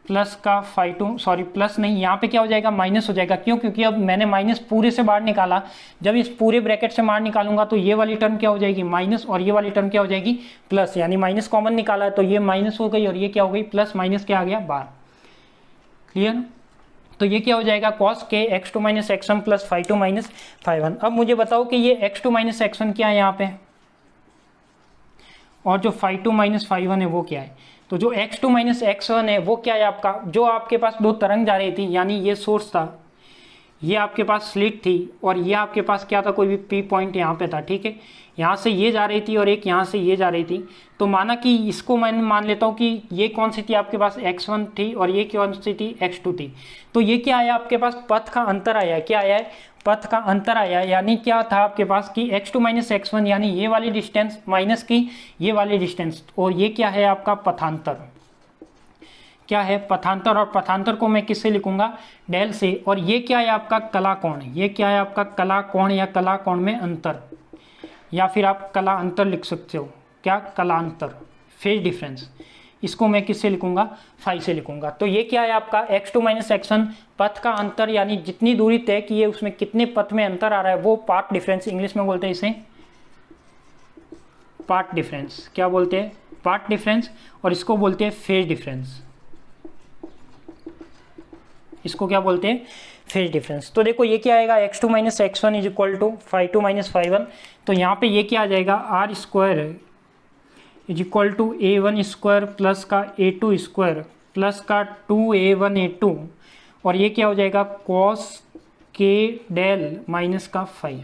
प्लस का phi2, सॉरी प्लस नहीं, यहाँ पे क्या हो जाएगा, माइनस हो जाएगा। क्यों, क्योंकि अब मैंने माइनस पूरे से बाहर निकाला, जब इस पूरे ब्रैकेट से बाहर निकालूंगा तो ये वाली टर्म क्या हो जाएगी, माइनस, और ये वाली टर्म क्या हो जाएगी, प्लस। यानी माइनस कॉमन निकाला है तो ये माइनस हो गई और ये क्या हो गई, प्लस, माइनस क्या आ गया बाहर। क्लियर। तो ये क्या हो जाएगा, कॉस के x2 minus x1 plus phi2 minus phi1। अब मुझे बताओ कि ये x2 माइनस x1 क्या है यहाँ पे, और जो phi2 माइनस phi1 है वो क्या है। तो जो x2 माइनस x1 है वो क्या है आपका, जो आपके पास दो तरंग जा रही थी, यानी ये सोर्स था, ये आपके पास स्लिट थी, और ये आपके पास क्या था, कोई भी पी पॉइंट यहाँ पे था, ठीक है, यहाँ से ये जा रही थी और एक यहाँ से ये जा रही थी। तो माना कि इसको मैं मान लेता हूँ कि ये कौन सी थी आपके पास, x1 थी, और ये कौन सी थी, x2 थी। तो ये क्या आया आपके पास, पथ का अंतर आया है। क्या आया है, पथ का अंतर आया है। यानी क्या था आपके पास कि x2 माइनस x1 यानी ये वाली डिस्टेंस माइनस की ये वाली डिस्टेंस, और ये क्या है आपका पथांतर। क्या है, पथांतर। और पथांतर को मैं किससे लिखूंगा, डेल से। और ये क्या है आपका कला कोण, ये क्या है आपका कला कोण, या कला कोण में अंतर, या फिर आप कला अंतर लिख सकते हो। क्या, कलांतर, फेज डिफरेंस। इसको मैं किससे लिखूंगा, फाई से लिखूंगा। तो ये क्या है आपका x2 माइनस x1, पथ का अंतर, यानी जितनी दूरी तय की है उसमें कितने पथ में अंतर आ रहा है, वो पाथ डिफरेंस, इंग्लिश में बोलते हैं इसे पाथ डिफरेंस। क्या बोलते हैं, पाथ डिफरेंस। और इसको बोलते हैं फेज डिफरेंस, इसको क्या बोलते हैं, फेज डिफरेंस। तो देखो ये क्या आएगा, x2 minus x1 is equal to phi2 minus phi1। तो यहाँ पे ये क्या आ जाएगा, r square is equal to A1 square plus का A2 स्क्वायर प्लस का 2A1 A2, और ये क्या हो जाएगा, कॉस के डेल माइनस का फाई।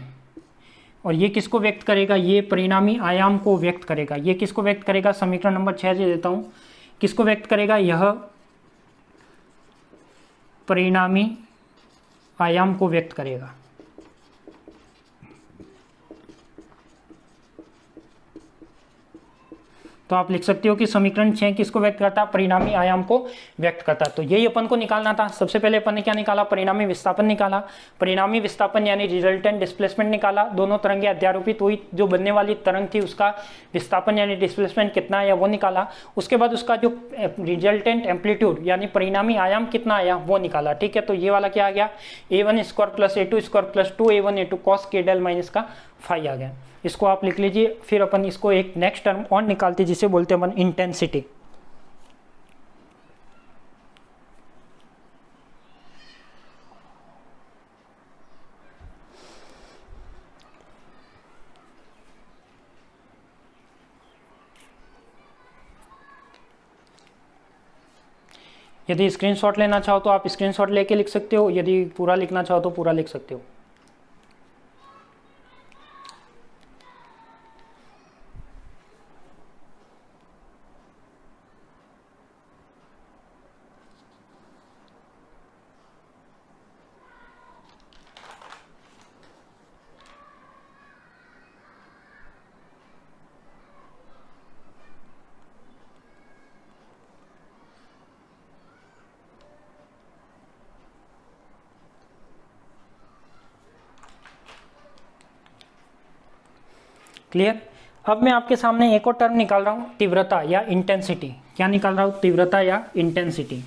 और ये किसको व्यक्त करेगा, ये परिणामी आयाम को व्यक्त करेगा। ये किसको व्यक्त करेगा, समीकरण नंबर 6 दे देता हूँ, किसको व्यक्त करेगा, यह परिणामी आयाम को व्यक्त करेगा। तो आप लिख सकते हो कि समीकरण 6 किसको व्यक्त करता है, परिणामी आयाम को व्यक्त करता है। तो यही अपन को निकालना था। सबसे पहले अपन ने क्या निकाला, परिणामी विस्थापन निकाला। परिणामी विस्थापन यानी रिजल्टेंट डिस्प्लेसमेंट निकाला। दोनों तरंगें अध्यारोपित हुई, जो बनने वाली तरंग थी उसका विस्थापन यानी डिस्प्लेसमेंट कितना आया वो निकाला। उसके बाद उसका जो रिजल्टेंट एम्पलीट्यूड यानी परिणामी आयाम कितना आया वो निकाला। ठीक है, तो ये वाला क्या आ गया, a1 square plus a2 square plus 2a1 a2 cos k del minus का फाई आ गया। इसको आप लिख लीजिए। फिर अपन इसको एक नेक्स्ट टर्म और निकालते हैं जिसे बोलते हैं अपन इंटेंसिटी। यदि स्क्रीनशॉट लेना चाहो तो आप स्क्रीनशॉट लेके लिख सकते हो, यदि पूरा लिखना चाहो तो पूरा लिख सकते हो। क्लियर। अब मैं आपके सामने एक और टर्म निकाल रहा हूं, तीव्रता या इंटेंसिटी। क्या निकाल रहा हूं, तीव्रता या इंटेंसिटी।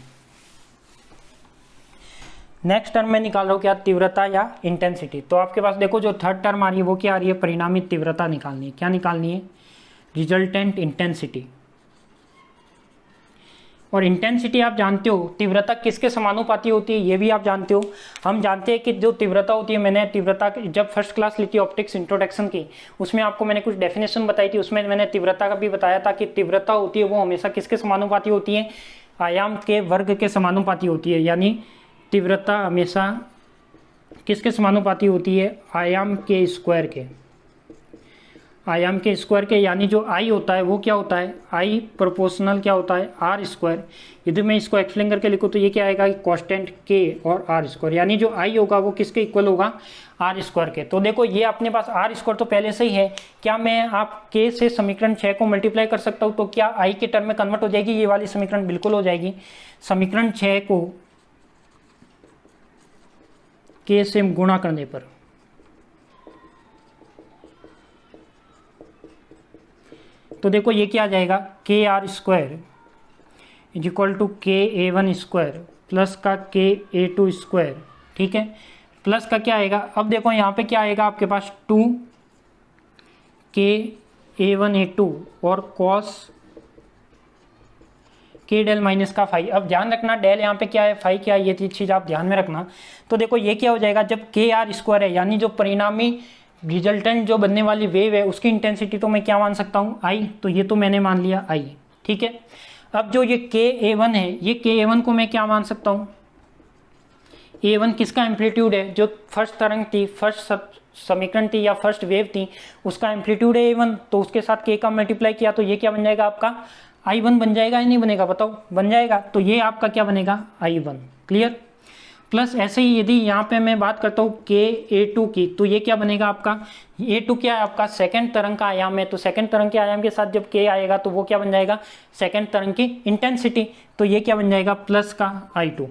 नेक्स्ट टर्म में निकाल रहा हूं क्या, तीव्रता या इंटेंसिटी। तो आपके पास देखो जो थर्ड टर्म आ रही है वो क्या आ रही है, परिणामी तीव्रता निकालनी है। क्या निकालनी है, रिजल्टेंट इंटेंसिटी। और इंटेंसिटी आप जानते हो तीव्रता किसके समानुपाती होती है, ये भी आप जानते हो। हम जानते हैं कि जो तीव्रता होती है, मैंने तीव्रता जब फर्स्ट क्लास ली थी ऑप्टिक्स इंट्रोडक्शन की, उसमें आपको मैंने कुछ डेफिनेशन बताई थी। उसमें मैंने तीव्रता का भी बताया था कि तीव्रता होती है वो हमेशा किसके समानुपाती होती है, आयाम के वर्ग के समानुपाती होती है। यानी तीव्रता हमेशा किसके समानुपाती होती है, आयाम के स्क्वायर के, आयाम के स्क्वायर के। यानी जो आई होता है वो क्या होता है, आई प्रोपोर्शनल क्या होता है, आर स्क्वायर। यदि मैं इसको एक्सप्लेन करके लिखूँ तो ये क्या आएगा, कांस्टेंट के और आर स्क्वायर। यानी जो आई होगा वो किसके इक्वल होगा, आर स्क्वायर के। तो देखो ये अपने पास आर स्क्वायर तो पहले से ही है। क्या मैं आप के से समीकरण 6 को मल्टीप्लाई कर सकता हूँ, तो क्या आई के टर्म में कन्वर्ट हो जाएगी ये वाली समीकरण, बिल्कुल हो जाएगी। समीकरण 6 को के से गुणा करने पर तो देखो ये क्या आ जाएगा, k r square is equal to k a one square plus का के ए टू स्क्वायर। ठीक है, प्लस का क्या आएगा, अब देखो यहाँ पे क्या आएगा आपके पास, 2 के ए वन ए टू और कॉस के डेल माइनस का फाई। अब ध्यान रखना डेल यहाँ पे क्या है, फाई क्या है, ये चीज़ आप ध्यान में रखना। तो देखो ये क्या हो जाएगा, जब के आर स्क्वायर है यानी जो परिणामी रिजल्टेंट जो बनने वाली वेव है उसकी इंटेंसिटी तो मैं क्या मान सकता हूँ, आई। तो ये तो मैंने मान लिया आई। ठीक है, अब जो ये के ए वन है, ये के ए वन को मैं क्या मान सकता हूँ, ए वन किसका एम्पलीट्यूड है, जो फर्स्ट तरंग थी, फर्स्ट समीकरण थी या फर्स्ट वेव थी, उसका एम्पलीट्यूड है ए वन। तो उसके साथ के का मल्टीप्लाई किया तो ये क्या बन जाएगा आपका, आई वन बन जाएगा या नहीं बनेगा, बताओ, बन जाएगा। तो ये आपका क्या बनेगा, आई वन। क्लियर। प्लस ऐसे ही यदि यहाँ पे मैं बात करता हूँ के ए टू की, तो ये क्या बनेगा आपका, ए टू क्या है आपका, सेकंड तरंग का आयाम है। तो सेकंड तरंग के आयाम के साथ जब के आएगा तो वो क्या बन जाएगा, सेकंड तरंग की इंटेंसिटी। तो ये क्या बन जाएगा, प्लस का आई टू।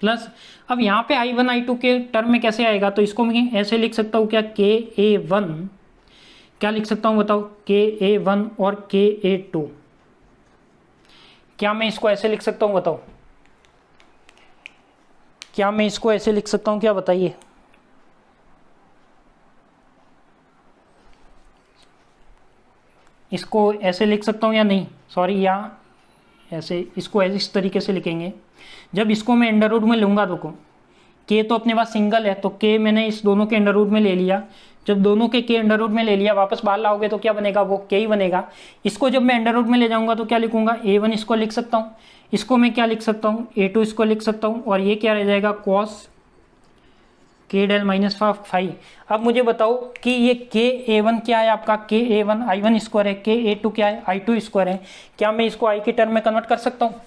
प्लस अब यहाँ पे आई वन आई टू के टर्म में कैसे आएगा, तो इसको मैं ऐसे लिख सकता हूँ क्या, के ए वन, क्या लिख सकता हूँ बताओ, के ए वन और के ए टू। क्या मैं इसको ऐसे लिख सकता हूँ बताओ, क्या मैं इसको ऐसे लिख सकता हूं, क्या बताइए। इसको ऐसे लिख सकता हूं या नहीं, सॉरी, या ऐसे, इसको ऐसे इस तरीके से लिखेंगे। जब इसको मैं अंडर रूट में लूंगा, देखो के तो अपने पास सिंगल है, तो के मैंने इस दोनों के अंडर रूट में ले लिया। जब दोनों के अंडर रूट में ले लिया, वापस बाहर लाओगे तो क्या बनेगा, वो के ही बनेगा। इसको जब मैं अंडर रूट में ले जाऊंगा तो क्या लिखूंगा, ए वन इसको लिख सकता हूँ, इसको मैं क्या लिख सकता हूँ, ए टू इसको लिख सकता हूँ, और ये क्या रह जाएगा, कॉस के डेल माइनस फाइव। अब मुझे बताओ कि ये के ए वन क्या है आपका, के a one I one square है, के ए टू क्या है, आई टू स्क्वायर है। क्या मैं इसको आई के टर्म में कन्वर्ट कर सकता हूँ,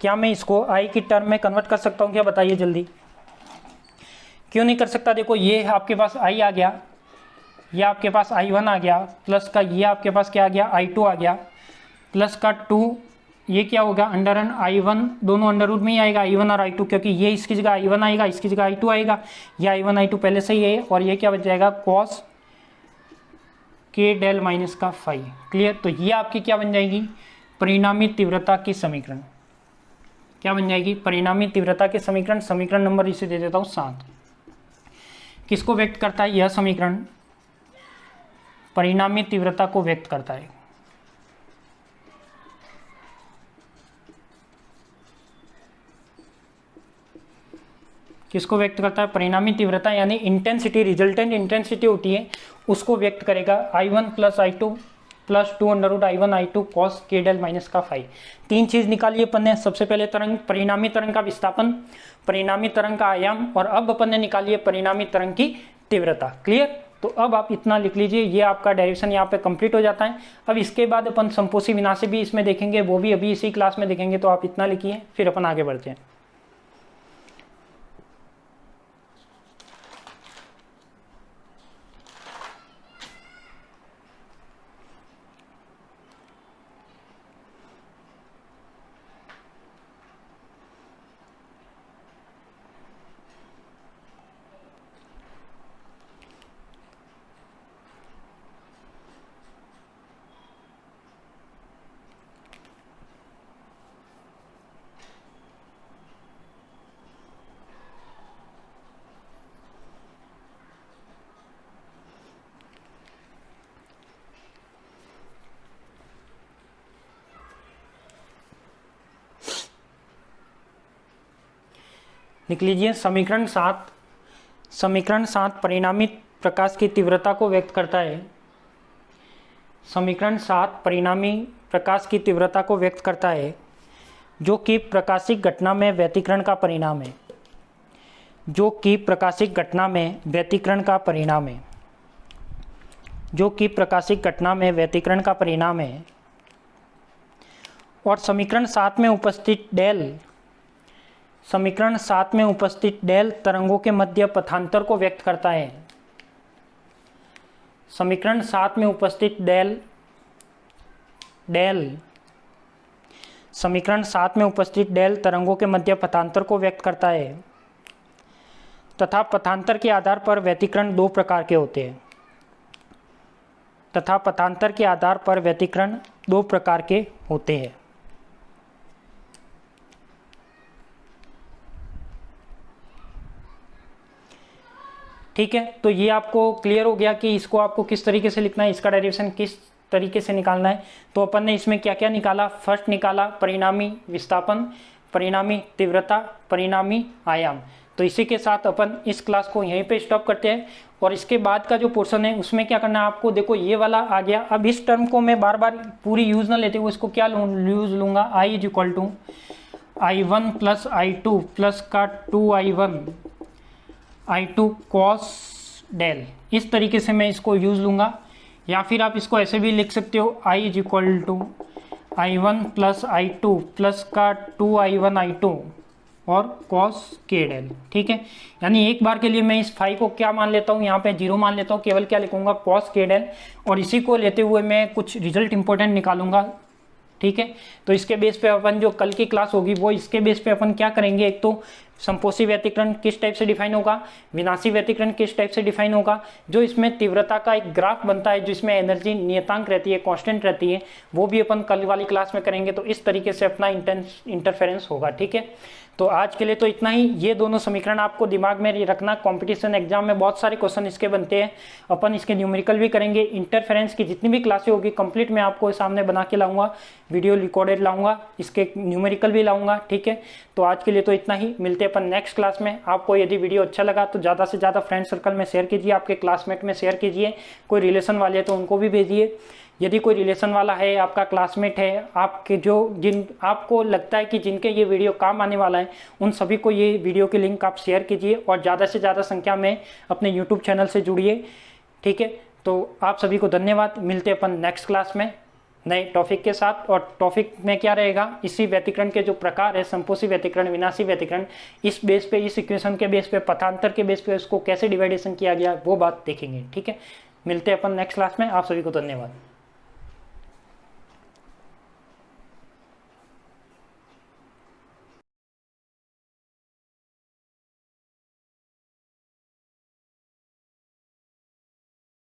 क्या मैं इसको आई की टर्म में कन्वर्ट कर सकता हूँ, क्या बताइए जल्दी। क्यों नहीं कर सकता? देखो ये आपके पास i आ गया, ये आपके पास i1 आ गया, प्लस का ये आपके पास क्या आ गया, i2 आ गया, प्लस का 2, ये क्या होगा अंडर एन i1, दोनों अंडर रूट में ही आएगा i1 और i2, क्योंकि ये इसकी जगह i1 आएगा, इसकी जगह i2 आएगा, ये i1 i2 पहले से ही है, और ये क्या बच जाएगा cos k डेल माइनस का फाई। क्लियर? तो ये आपकी क्या बन जाएगी, परिणामी तीव्रता की समीकरण। क्या बन जाएगी? परिणामी तीव्रता के समीकरण। समीकरण नंबर इसे दे देता हूँ 7। किसको व्यक्त करता है? यह समीकरण परिणामी तीव्रता को व्यक्त करता है। किसको व्यक्त करता है? परिणामी तीव्रता, यानी इंटेंसिटी, रिजल्टेंट इंटेंसिटी होती है, उसको व्यक्त करेगा। i1 plus i2 plus 2 under root i1 i2 cos k del minus का फाई। तीन चीज निकालिए अपन ने। सबसे पहले तरंग, परिणामी तरंग का विस्थापन, परिणामी तरंग का आयाम, और अब अपन ने निकाली है परिणामी तरंग की तीव्रता। क्लियर? तो अब आप इतना लिख लीजिए, ये आपका डेरिवेशन यहाँ पे कंप्लीट हो जाता है। अब इसके बाद अपन संपोषी विनाशी भी इसमें देखेंगे, वो भी अभी इसी क्लास में देखेंगे, तो आप इतना लिखिए, फिर अपन आगे बढ़ते हैं। लिख लीजिए समीकरण 7। समीकरण 7 परिणामी प्रकाश की तीव्रता को व्यक्त करता है। समीकरण 7 परिणामी प्रकाश की तीव्रता को व्यक्त करता है, जो कि प्रकाशिक घटना में व्यतिकरण का परिणाम है। जो कि प्रकाशिक घटना में व्यतिकरण का परिणाम है। जो कि प्रकाशिक घटना में व्यतिकरण का परिणाम है। और समीकरण 7 में उपस्थित डेल, समीकरण 7 में उपस्थित डेल तरंगों के मध्य पथांतर को व्यक्त करता है। समीकरण 7 में उपस्थित डेल समीकरण 7 में उपस्थित डेल तरंगों के मध्य पथांतर को व्यक्त करता है, तथा पथांतर के आधार पर व्यतिकरण दो प्रकार के होते हैं। तथा पथांतर के आधार पर व्यतिकरण दो प्रकार के होते हैं। ठीक है, तो ये आपको क्लियर हो गया कि इसको आपको किस तरीके से लिखना है, इसका डेरिवेशन किस तरीके से निकालना है। तो अपन ने इसमें क्या क्या निकाला? फर्स्ट निकाला परिणामी विस्थापन, परिणामी तीव्रता, परिणामी आयाम। तो इसी के साथ अपन इस क्लास को यहीं पे स्टॉप करते हैं, और इसके बाद का जो पोर्शन है उसमें क्या करना है आपको, देखो ये वाला आ गया। अब इस टर्म को मैं बार बार पूरी यूज ना लेते हुए इसको क्या यूज लूंगा, i is equal to i1 plus i2 plus का 2i1 i2 cos डेल, इस तरीके से मैं इसको यूज लूंगा। या फिर आप इसको ऐसे भी लिख सकते हो, i is equal to i1 plus i2 plus का 2i1 i2 और cos k डेल। ठीक है, यानी एक बार के लिए मैं इस फाई को क्या मान लेता हूँ, यहाँ पे 0 मान लेता हूँ, केवल क्या लिखूंगा cos k डेल, और इसी को लेते हुए मैं कुछ रिजल्ट इंपॉर्टेंट निकालूंगा। ठीक है, तो इसके बेस पे अपन जो कल की क्लास होगी वो इसके बेस पे अपन क्या करेंगे, एक तो संपोषी व्यतिकरण किस टाइप से डिफाइन होगा, विनाशी व्यतिकरण किस टाइप से डिफाइन होगा, जो इसमें तीव्रता का एक ग्राफ बनता है जिसमें एनर्जी नियतांक रहती है, कांस्टेंट रहती है, वो भी अपन कल वाली क्लास में करेंगे। तो इस तरीके से अपना इंटरफेरेंस होगा। ठीक है, तो आज के लिए तो इतना ही। ये दोनों समीकरण आपको दिमाग में रखना, कंपटीशन एग्जाम में बहुत सारे क्वेश्चन इसके बनते हैं। अपन इसके न्यूमेरिकल भी करेंगे। इंटरफेरेंस की जितनी भी क्लासें होगी कंप्लीट मैं आपको सामने बना के लाऊंगा, वीडियो रिकॉर्डेड लाऊंगा, इसके न्यूमेरिकल भी लाऊंगा। ठीक है, तो आज के लिए तो इतना ही, मिलते हैं अपन नेक्स्ट क्लास में। आपको यदि वीडियो अच्छा लगा तो ज़्यादा से ज़्यादा फ्रेंड सर्कल में शेयर कीजिए, आपके क्लासमेट में शेयर कीजिए, कोई रिलेशन वाले हैं तो उनको भी भेजिए। यदि कोई रिलेशन वाला है, आपका क्लासमेट है, आपके जिन आपको लगता है कि जिनके ये वीडियो काम आने वाला है, उन सभी को ये वीडियो की लिंक आप शेयर कीजिए, और ज़्यादा से ज़्यादा संख्या में अपने यूट्यूब चैनल से जुड़िए। ठीक है, तो आप सभी को धन्यवाद। मिलते हैं अपन नेक्स्ट क्लास में। नए टॉपिक के साथ। और टॉपिक में क्या रहेगा, इसी व्यतिकरण के जो प्रकार है, संपोषी व्यतिकरण, विनाशी व्यतिकरण, इस बेस पे, इस इक्वेशन के बेस पे, पथांतर के बेस पे उसको कैसे डिवाइडेशन किया गया वो बात देखेंगे। ठीक है, मिलते हैं अपन नेक्स्ट क्लास में। आप सभी को धन्यवाद।